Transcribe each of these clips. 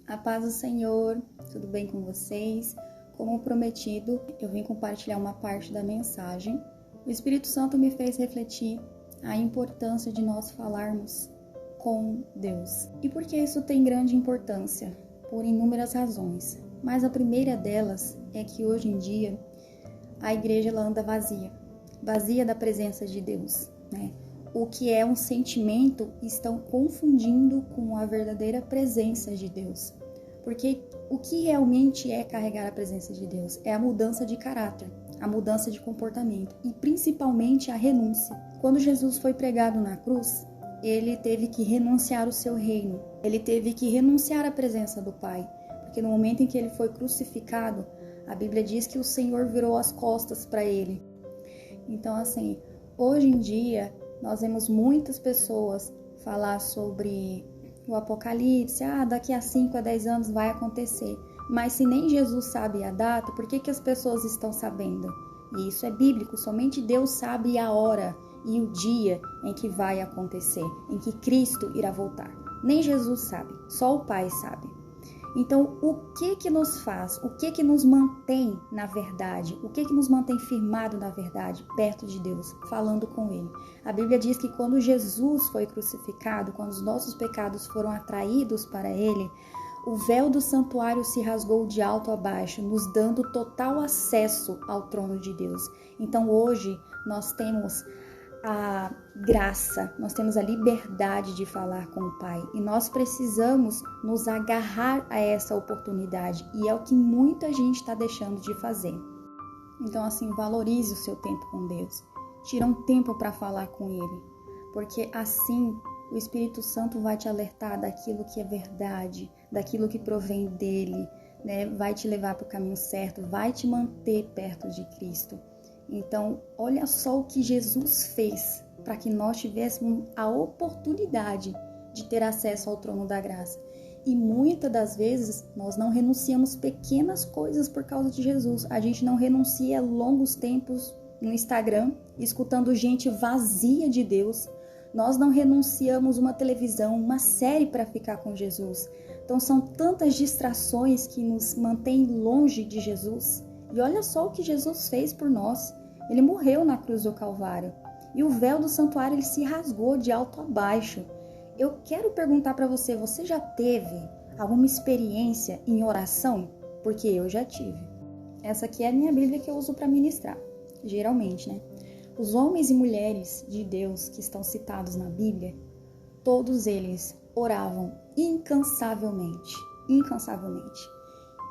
A paz do Senhor, tudo bem com vocês? Como prometido, eu vim compartilhar uma parte da mensagem. O Espírito Santo me fez refletir a importância de nós falarmos com Deus. E por que isso tem grande importância? Por inúmeras razões. Mas a primeira delas é que hoje em dia a igreja ela anda vazia da presença de Deus, né? O que é um sentimento estão confundindo com a verdadeira presença de Deus. Porque o que realmente é carregar a presença de Deus? É a mudança de caráter, a mudança de comportamento e principalmente a renúncia. Quando Jesus foi pregado na cruz, ele teve que renunciar o seu reino, ele teve que renunciar à presença do Pai. Porque no momento em que ele foi crucificado, a Bíblia diz que o Senhor virou as costas para ele. Então, assim, hoje em dia, nós vemos muitas pessoas falar sobre o Apocalipse, daqui a 5 a 10 anos vai acontecer. Mas se nem Jesus sabe a data, por que as pessoas estão sabendo? E isso é bíblico, somente Deus sabe a hora e o dia em que vai acontecer, em que Cristo irá voltar. Nem Jesus sabe, só o Pai sabe. Então, o que nos faz, o que nos mantém na verdade, o que nos mantém firmado na verdade, perto de Deus, falando com Ele? A Bíblia diz que quando Jesus foi crucificado, quando os nossos pecados foram atraídos para Ele, o véu do santuário se rasgou de alto a baixo, nos dando total acesso ao trono de Deus. Então, hoje, nós temos a graça, nós temos a liberdade de falar com o Pai e nós precisamos nos agarrar a essa oportunidade e é o que muita gente está deixando de fazer. Então, assim, valorize o seu tempo com Deus, tira um tempo para falar com Ele, porque assim o Espírito Santo vai te alertar daquilo que é verdade, daquilo que provém dele, né? Vai te levar para o caminho certo, vai te manter perto de Cristo. Então, olha só o que Jesus fez para que nós tivéssemos a oportunidade de ter acesso ao trono da graça. E muitas das vezes nós não renunciamos pequenas coisas por causa de Jesus. A gente não renuncia longos tempos no Instagram, escutando gente vazia de Deus. Nós não renunciamos uma televisão, uma série para ficar com Jesus. Então, são tantas distrações que nos mantêm longe de Jesus. E olha só o que Jesus fez por nós. Ele morreu na cruz do Calvário. E o véu do santuário ele se rasgou de alto a baixo. Eu quero perguntar para você, você já teve alguma experiência em oração? Porque eu já tive. Essa aqui é a minha Bíblia que eu uso para ministrar, geralmente, né? Os homens e mulheres de Deus que estão citados na Bíblia, todos eles oravam incansavelmente.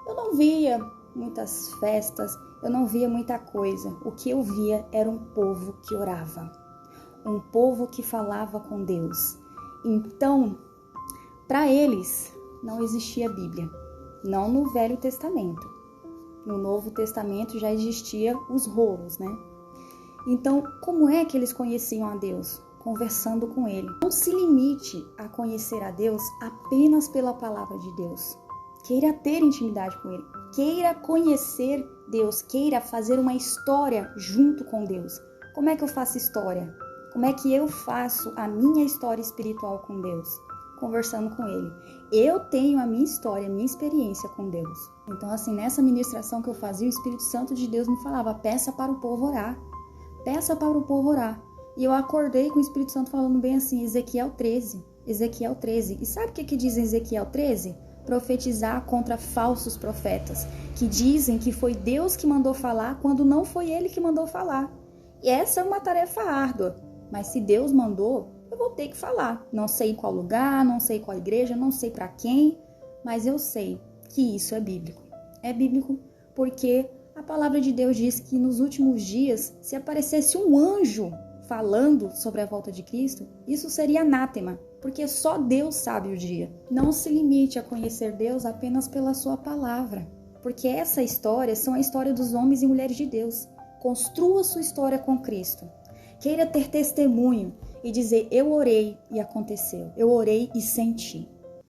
Eu não via muitas festas, eu não via muita coisa. O que eu via era um povo que orava, um povo que falava com Deus. Então, para eles não existia Bíblia, não no Velho Testamento. No Novo Testamento já existia os rolos, né? Então, como é que eles conheciam a Deus? Conversando com Ele. Não se limite a conhecer a Deus apenas pela palavra de Deus. Queira ter intimidade com Ele. Queira conhecer Deus, queira fazer uma história junto com Deus. Como é que eu faço história? Como é que eu faço a minha história espiritual com Deus? Conversando com Ele. Eu tenho a minha história, a minha experiência com Deus. Então, assim, nessa ministração que eu fazia, o Espírito Santo de Deus me falava, peça para o povo orar. Peça para o povo orar. E eu acordei com o Espírito Santo falando bem assim, Ezequiel 13. E sabe o que diz em Ezequiel 13? Profetizar contra falsos profetas, que dizem que foi Deus que mandou falar, quando não foi Ele que mandou falar. E essa é uma tarefa árdua, mas se Deus mandou, eu vou ter que falar. Não sei em qual lugar, não sei qual igreja, não sei para quem, mas eu sei que isso é bíblico. É bíblico porque a palavra de Deus diz que nos últimos dias, se aparecesse um anjo falando sobre a volta de Cristo, isso seria anátema, porque só Deus sabe o dia. Não se limite a conhecer Deus apenas pela sua palavra, porque essa história são a história dos homens e mulheres de Deus. Construa sua história com Cristo. Queira ter testemunho e dizer, eu orei e aconteceu, eu orei e senti.